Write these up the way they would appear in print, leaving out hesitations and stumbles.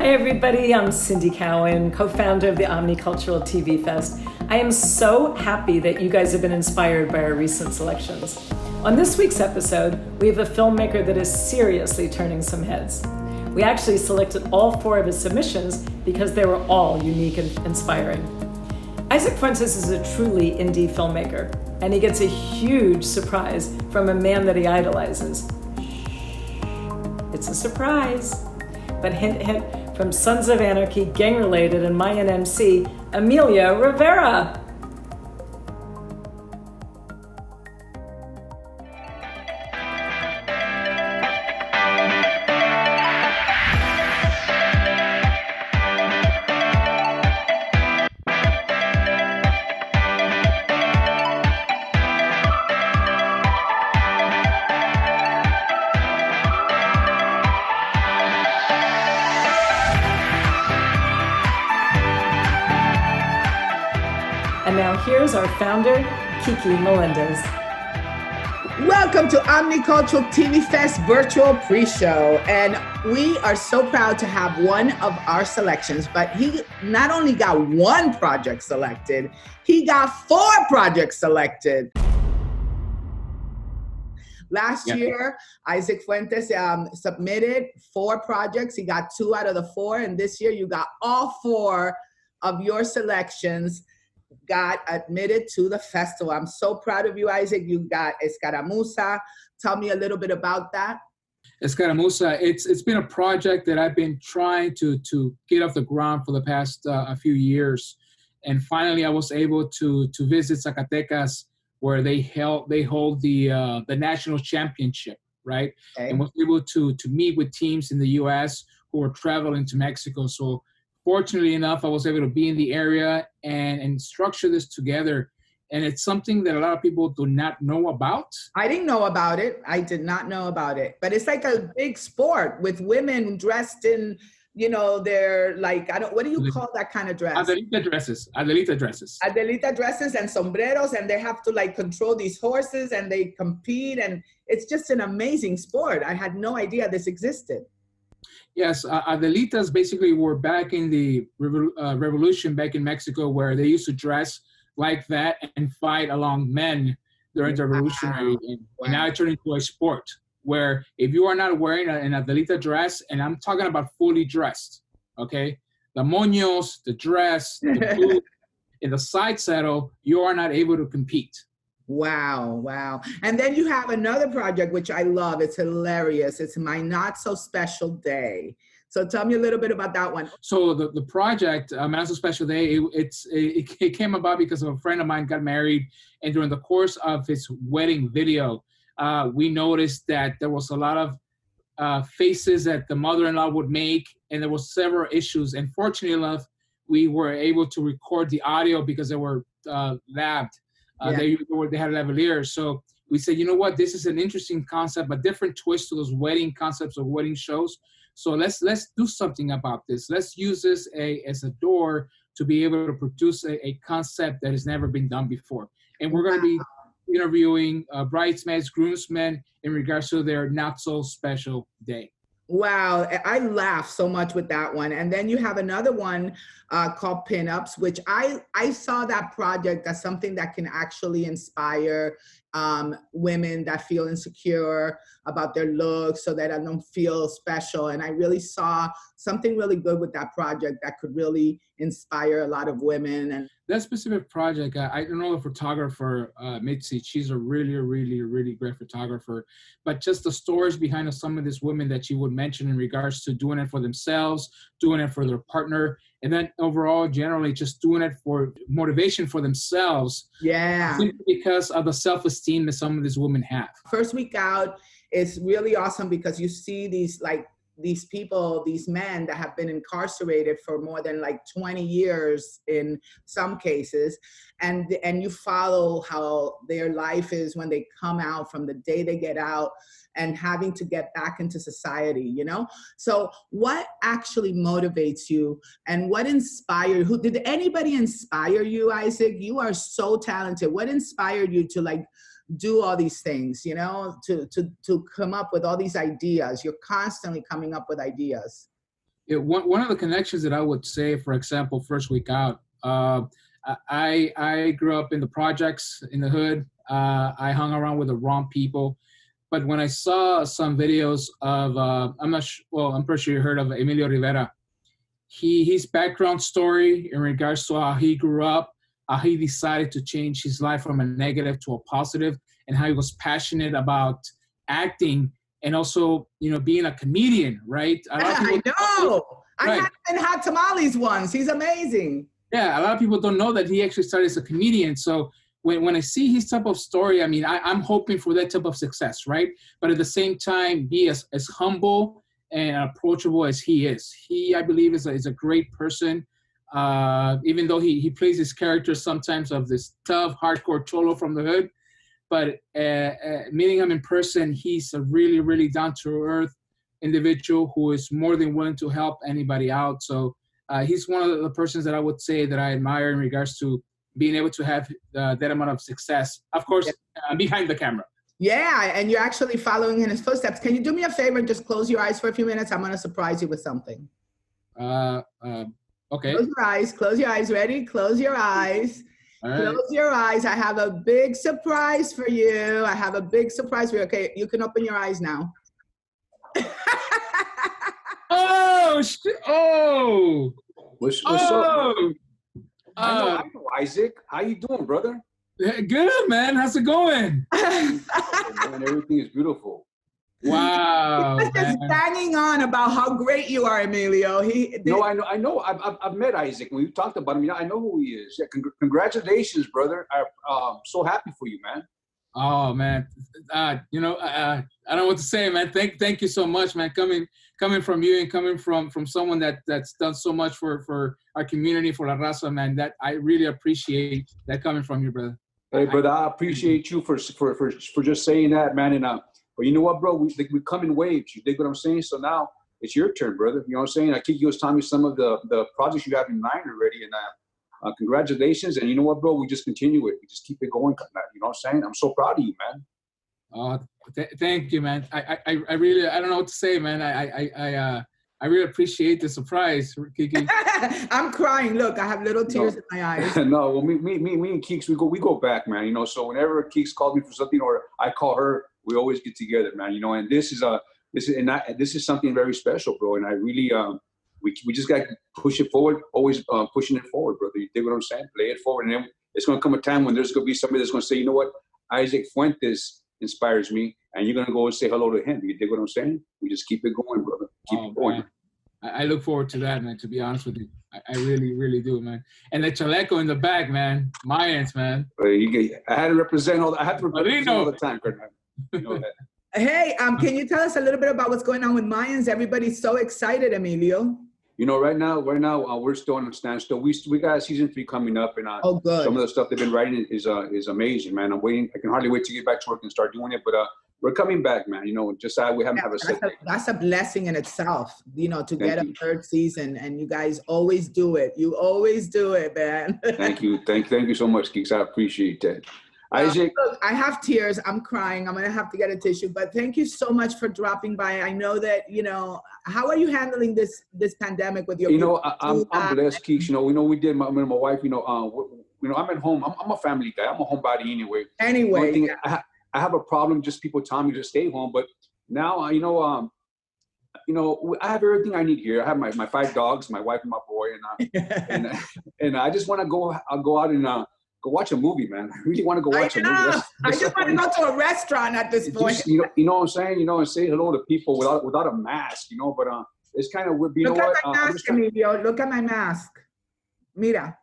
Hi everybody, I'm Cindy Cowan, co-founder of the OMNICULTURALTVFEST. I am so happy that you guys have been inspired by our recent selections. On this week's episode, we have a filmmaker that is seriously turning some heads. We actually selected all 4 of his submissions because they were all unique and inspiring. ISAACFUENTES is a truly indie filmmaker, and he gets a huge surprise from a man that he idolizes. It's a surprise. But hint, hint, from Sons of Anarchy, Gang Related, and Mayan MC, EMILIORIVERA. And now here's our founder, KIKIMELENDEZ. Welcome to OMNICULTURALTVFEST virtual pre-show. And we are so proud to have one of our selections, but he not only got 1 project selected, he got 4 projects selected. Last year, ISAACFUENTES submitted 4 projects. He got 2 out of the 4. And this year you got all 4 of your selections got admitted to the festival. I'm so proud of you, Isaac. You got Escaramuza. Tell me a little bit about that. Escaramuza, it's been a project that I've been trying to get off the ground for the past a few years. And finally, I was able to visit Zacatecas, where they hold the national championship, right? Okay. And was able to meet with teams in the U.S. who were traveling to Mexico. So fortunately enough, I was able to be in the area and structure this together. And it's something that a lot of people do not know about. I didn't know about it. I did not know about it. But it's like a big sport with women dressed in, they're like, what do you call that kind of dress? Adelita dresses. Adelita dresses and sombreros, and they have to control these horses and they compete. And it's just an amazing sport. I had no idea this existed. Yes, Adelitas basically were back in the revolution back in Mexico, where they used to dress like that and fight along men during the revolutionary. And now it turned into a sport where if you are not wearing an Adelita dress, and I'm talking about fully dressed, okay? The moños, the dress, the boot, and the side saddle, you are not able to compete. Wow. And then you have another project, which I love. It's hilarious. It's My Not So Special Day. So tell me a little bit about that one. So the project, My Not So Special Day, it came about because of a friend of mine got married. And during the course of his wedding video, we noticed that there was a lot of faces that the mother-in-law would make. And there were several issues. And fortunately enough, we were able to record the audio because they were labbed. They had lavaliers. So we said, you know what, this is an interesting concept, a different twist to those wedding concepts or wedding shows. So let's do something about this. Let's use this as a door to be able to produce a concept that has never been done before. And we're going to be interviewing bridesmaids, groomsmen in regards to their not so special day. Wow, I laughed so much with that one. And then you have another one called Pinups, which I saw that project as something that can actually inspire women that feel insecure about their looks so that I don't feel special. And I really saw something really good with that project that could really inspire a lot of women. And that specific project, I don't know the photographer, Mitzi. She's a really great photographer. But just the stories behind some of these women that she would mention in regards to doing it for themselves, doing it for their partner, and then overall, generally, just doing it for motivation for themselves. Yeah. Simply because of the self-esteem that some of these women have. First week out is really awesome because you see these people, these men that have been incarcerated for more than 20 years in some cases. And you follow how their life is when they come out, from the day they get out and having to get back into society, So what actually motivates you and what inspired, did anybody inspire you, Isaac? You are so talented. What inspired you to do all these things, to come up with all these ideas? You're constantly coming up with ideas. One of the connections that I would say, for example, first week out, I grew up in the projects in the hood. I hung around with the wrong people. But when I saw some videos of, I'm pretty sure you heard of EMILIORIVERA. His background story in regards to how he grew up, how he decided to change his life from a negative to a positive, and how he was passionate about acting and also, being a comedian, right? I know. I had him in Hot Tamales once. He's amazing. Yeah, a lot of people don't know that he actually started as a comedian. So when I see his type of story, I mean, I'm hoping for that type of success, right? But at the same time, be as humble and approachable as he is. He, I believe, is a great person. Even though he plays his character sometimes of this tough, hardcore cholo from the hood. But meeting him in person, he's a really, really down-to-earth individual who is more than willing to help anybody out. So he's one of the persons that I would say that I admire in regards to being able to have that amount of success. Of course, behind the camera. Yeah, and you're actually following in his footsteps. Can you do me a favor and just close your eyes for a few minutes? I'm going to surprise you with something. Okay. Close your eyes. Close your eyes. Ready? Close your eyes. All right. Close your eyes. I have a big surprise for you. I have a big surprise for you. Okay, you can open your eyes now. Oh, oh. What's up? I know Isaac. How you doing, brother? Good, man. How's it going? Man, everything is beautiful. Wow. He was just banging on about how great you are, Emilio. No, I know. I've met Isaac. We talked about him. I know who he is. Yeah, congratulations, brother. I'm so happy for you, man. Oh man, I don't know what to say, man. Thank you so much, man. Coming from you and coming from someone that's done so much for our community, for La Raza, man. That I really appreciate that coming from you, brother. Hey, brother, I appreciate you for just saying that, man. And but you know what, bro? We come in waves. You dig what I'm saying? So now it's your turn, brother. You know what I'm saying? I Kiki was telling me some of the projects you have in mind already, and congratulations. And you know what, bro? We just continue it. We just keep it going. You know what I'm saying? I'm so proud of you, man. Thank you, man. I really, I don't know what to say, man. I really appreciate the surprise, Kiki. I'm crying. Look, I have little tears in my eyes. No, well, me and Keeks, we go back, man. You know, so whenever Keeks calls me for something or I call her, we always get together, man. You know, and this is something very special, bro. And I really, we just got to push it forward, always pushing it forward, brother. You dig what I'm saying? Play it forward. And then it's going to come a time when there's going to be somebody that's going to say, you know what, ISAACFUENTES inspires me, and you're going to go and say hello to him. You dig what I'm saying? We just keep it going, brother. Keep it going. Man. I look forward to that, man, to be honest with you. I really, really do, man. And the chaleco in the back, man. Mayans, man. I had to represent all the time, Kurt. You know that. Hey, can you tell us a little bit about what's going on with Mayans? Everybody's so excited, Emilio. You know, right now, we're still on a standstill. We got season 3 coming up, and good. Some of the stuff they've been writing is amazing, man. I'm waiting. I can hardly wait to get back to work and start doing it. But we're coming back, man. You know, just we haven't have a set date. That's a blessing in itself, you know, to get a 3rd season, and you guys always do it. You always do it, man. Thank you so much, Geeks. I appreciate that. Isaac, look, I have tears. I'm crying. I'm gonna have to get a tissue. But thank you so much for dropping by. I know that, you know, how are you handling this pandemic with your? You know, I'm blessed, Keeks. You know, we did my wife. You know, I'm at home. I'm a family guy. I'm a homebody anyway. Anyway, I have a problem. Just people telling me to stay home. But now, I have everything I need here. I have my 5 dogs, my wife and my boy, and I just want to go out and go watch a movie, man. I really want to go watch a movie. I just want to go to a restaurant at this point. Just, you know what I'm saying? You know, and say hello to people without a mask. You know, but it's kind of weird. Look at my mask, Emilio. Look at my mask. Mira.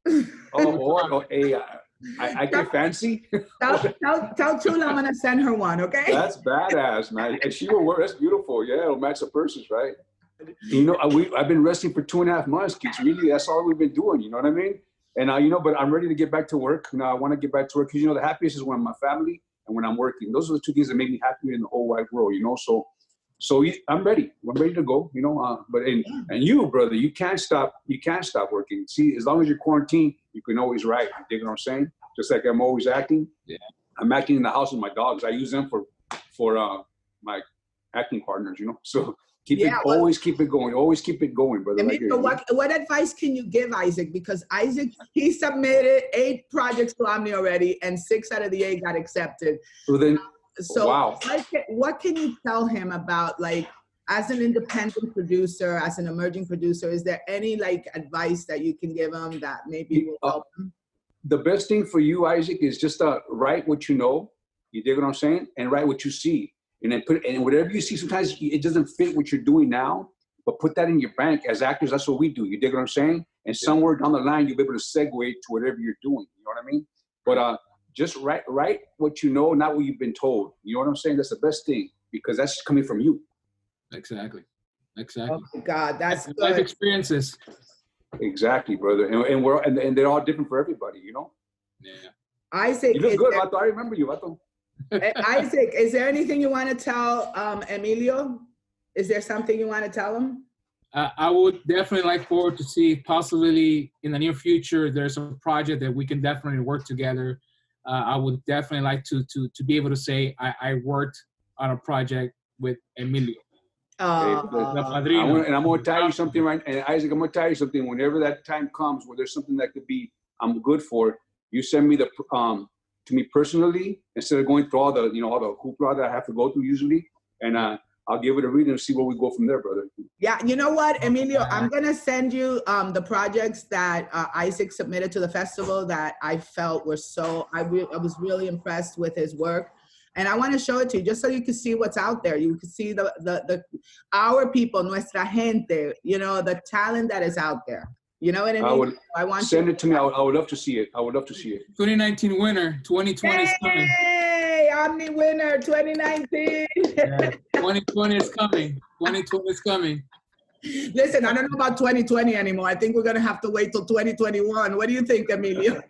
Hey, I get fancy. Tell Chula I'm gonna send her one, okay? That's badass, man. And she will wear. That's beautiful. Yeah, it'll match the purses, right? You know, I've been resting for 2.5 months, kids. Really, that's all we've been doing. You know what I mean? And but I'm ready to get back to work. Now I want to get back to work because the happiest is when I'm my family and when I'm working. Those are the 2 things that make me happy in the whole wide world. You know, so I'm ready. I'm ready to go. You know, and you, brother, you can't stop. You can't stop working. See, as long as you're quarantined, you can always write. You dig what I'm saying? Just like I'm always acting. Yeah. I'm acting in the house with my dogs. I use them for my acting partners. You know, so Always keep it going. Always keep it going, brother. Emilio, what advice can you give Isaac? Because Isaac, he submitted 8 projects to Omni already, and 6 out of the 8 got accepted. Wow. What can you tell him about, like, as an independent producer, as an emerging producer, is there any like advice that you can give him that maybe will help him? The best thing for you, Isaac, is just write what you know. You dig what I'm saying? And write what you see. And then and whatever you see, sometimes it doesn't fit what you're doing now, but put that in your bank. As actors, that's what we do. You dig what I'm saying? And somewhere down the line, you'll be able to segue to whatever you're doing. You know what I mean? But just write what you know, not what you've been told. You know what I'm saying? That's the best thing, because that's coming from you. Exactly. Oh my God, that's good. Life experiences. Exactly, brother. And they're all different for everybody, you know? Yeah. Isaac, you look good, Vato. I remember you, Vato. Isaac, is there anything you want to tell Emilio? Is there something you want to tell him? I would definitely like forward to see possibly in the near future, there's a project that we can definitely work together. I would definitely like to be able to say I worked on a project with Emilio. And I'm going to tell you something, right? And Isaac, I'm going to tell you something. Whenever that time comes where there's something that could be, I'm good for, you send me to me personally, instead of going through all the hoopla that I have to go through usually. And I'll give it a read and see where we go from there, brother. Yeah, you know what, Emilio, I'm going to send you the projects that Isaac submitted to the festival that I felt were I was really impressed with his work. And I want to show it to you just so you can see what's out there. You can see our people, nuestra gente, you know, the talent that is out there. You know what I mean? I want send it to me. I would love to see it. I would love to see it. 2019 winner, 2020 is coming. Hey, Omni winner, 2019. Yeah, 2020 is coming. 2020 is coming. Listen, I don't know about 2020 anymore. I think we're going to have to wait till 2021. What do you think, Emilio?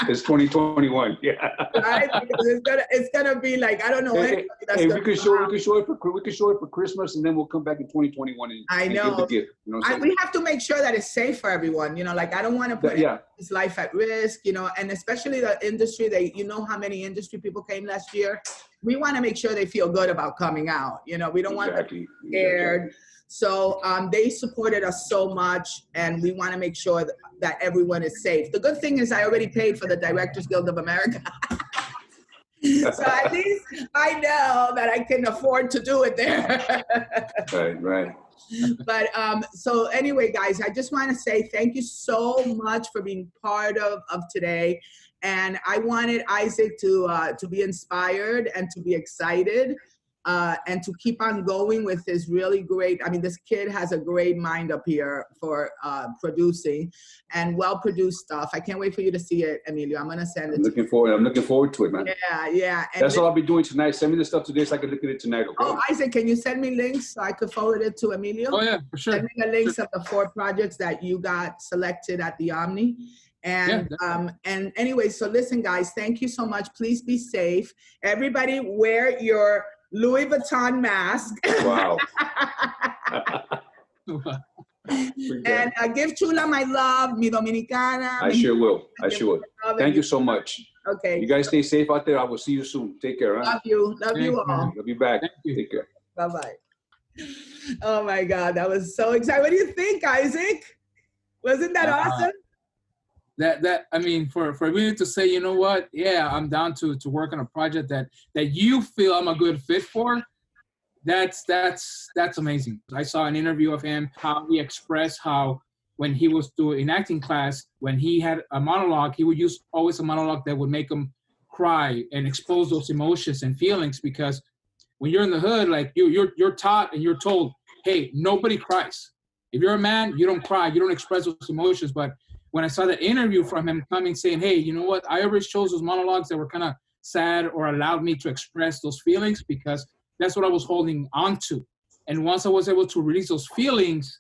It's 2021, yeah. Right? Because it's gonna be like, I don't know. Hey, we could show it for Christmas, and then we'll come back in 2021 and give the gift. You know we have to make sure that it's safe for everyone. You know, like I don't want to put his life at risk. You know, and especially the industry. You know how many industry people came last year. We want to make sure they feel good about coming out. You know, we don't want them to be scared. So they supported us so much, and we want to make sure that everyone is safe. The good thing is I already paid for the Directors Guild of America. So at least I know that I can afford to do it there. Right. But so anyway, guys, I just want to say thank you so much for being part of today. And I wanted Isaac to be inspired and to be excited. And to keep on going with this really great, I mean, this kid has a great mind up here for producing and well-produced stuff. I can't wait for you to see it, Emilio. I'm going to send it I'm looking forward to it, man. Yeah. And that's all I'll be doing tonight. Send me the stuff today so I can look at it tonight, okay? Oh, Isaac, can you send me links so I could forward it to Emilio? Oh, yeah, for sure. Send me the links of the 4 projects that you got selected at the Omni. And and anyway, so listen, guys, thank you so much. Please be safe. Everybody wear your Louis Vuitton mask. Wow. And give Chula my love, mi dominicana. I sure will. Thank you so much. Okay. You guys stay safe out there. I will see you soon. Take care. Huh? Love you all. Love you back. Take care. Bye-bye. Oh my God, that was so exciting. What do you think, Isaac? Wasn't that awesome? That I mean, for me to say, you know what, yeah, I'm down to work on a project that you feel I'm a good fit for, that's amazing. I saw an interview of him, how he expressed how when he was doing acting class, when he had a monologue, he would use always a monologue that would make him cry and expose those emotions and feelings, because when you're in the hood, like you're taught and you're told, hey, nobody cries. If you're a man, you don't cry, you don't express those emotions. But when I saw the interview from him coming saying, hey, you know what, I always chose those monologues that were kind of sad or allowed me to express those feelings because that's what I was holding on to. And once I was able to release those feelings,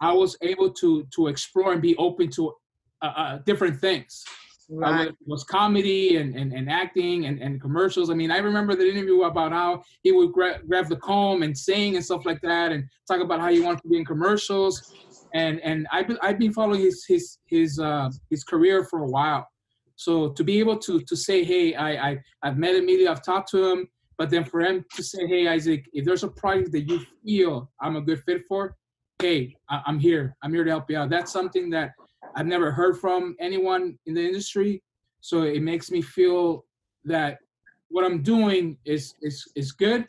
I was able to explore and be open to different things. Right. It was comedy and acting and commercials. I mean, I remember the interview about how he would grab the comb and sing and stuff like that and talk about how he wanted to be in commercials. And I've been following his career for a while. So to be able to say, hey, I've met Emilio, I've talked to him, But then for him to say, hey, Isaac, if there's a project that you feel I'm a good fit for, hey, I'm here. I'm here to help you out. That's something that I've never heard from anyone in the industry. So it makes me feel that what I'm doing is good,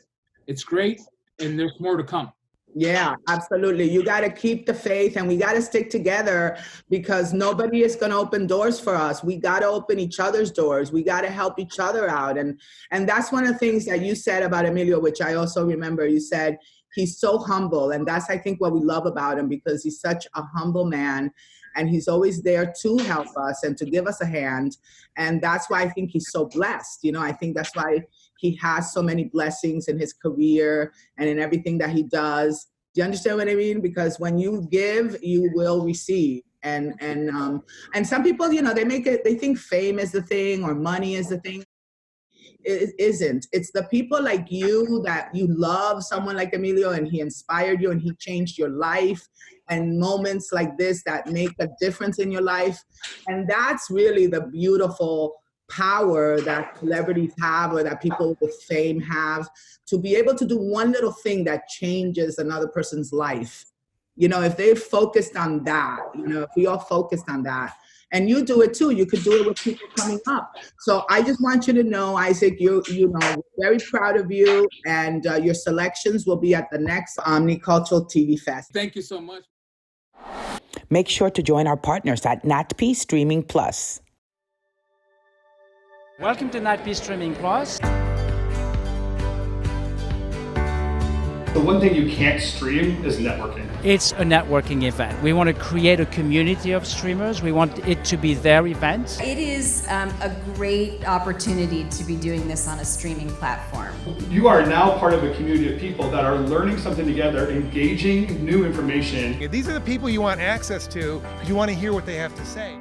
it's great, and there's more to come. Yeah, absolutely. You got to keep the faith, and we got to stick together, because nobody is going to open doors for us. We got to open each other's doors. We got to help each other out. And that's one of the things that you said about Emilio, which I also remember. You said he's so humble, and that's, I think, what we love about him, because he's such a humble man, and he's always there to help us and to give us a hand. And that's why I think he's so blessed. You know, I think that's why he has so many blessings in his career and in everything that he does. Do you understand what I mean? Because when you give, you will receive. And some people, you know, they think fame is the thing or money is the thing. It isn't. It's the people like you, that you love someone like Emilio, and he inspired you and he changed your life, and moments like this that make a difference in your life. And that's really the beautiful power that celebrities have, or that people with fame have, to be able to do one little thing that changes another person's life. You know, if they focused on that, you know, if we all focused on that, and you do it too, you could do it with people coming up. So I just want you to know, Isaac, you know, we're very proud of you, and your selections will be at the next Omnicultural TV Fest. Thank you so much. Make sure to join our partners at NatP Streaming Plus. Welcome to NatP Streaming Plus. The one thing you can't stream is networking. It's a networking event. We want to create a community of streamers. We want it to be their event. It is a great opportunity to be doing this on a streaming platform. You are now part of a community of people that are learning something together, engaging new information. These are the people you want access to, because you want to hear what they have to say.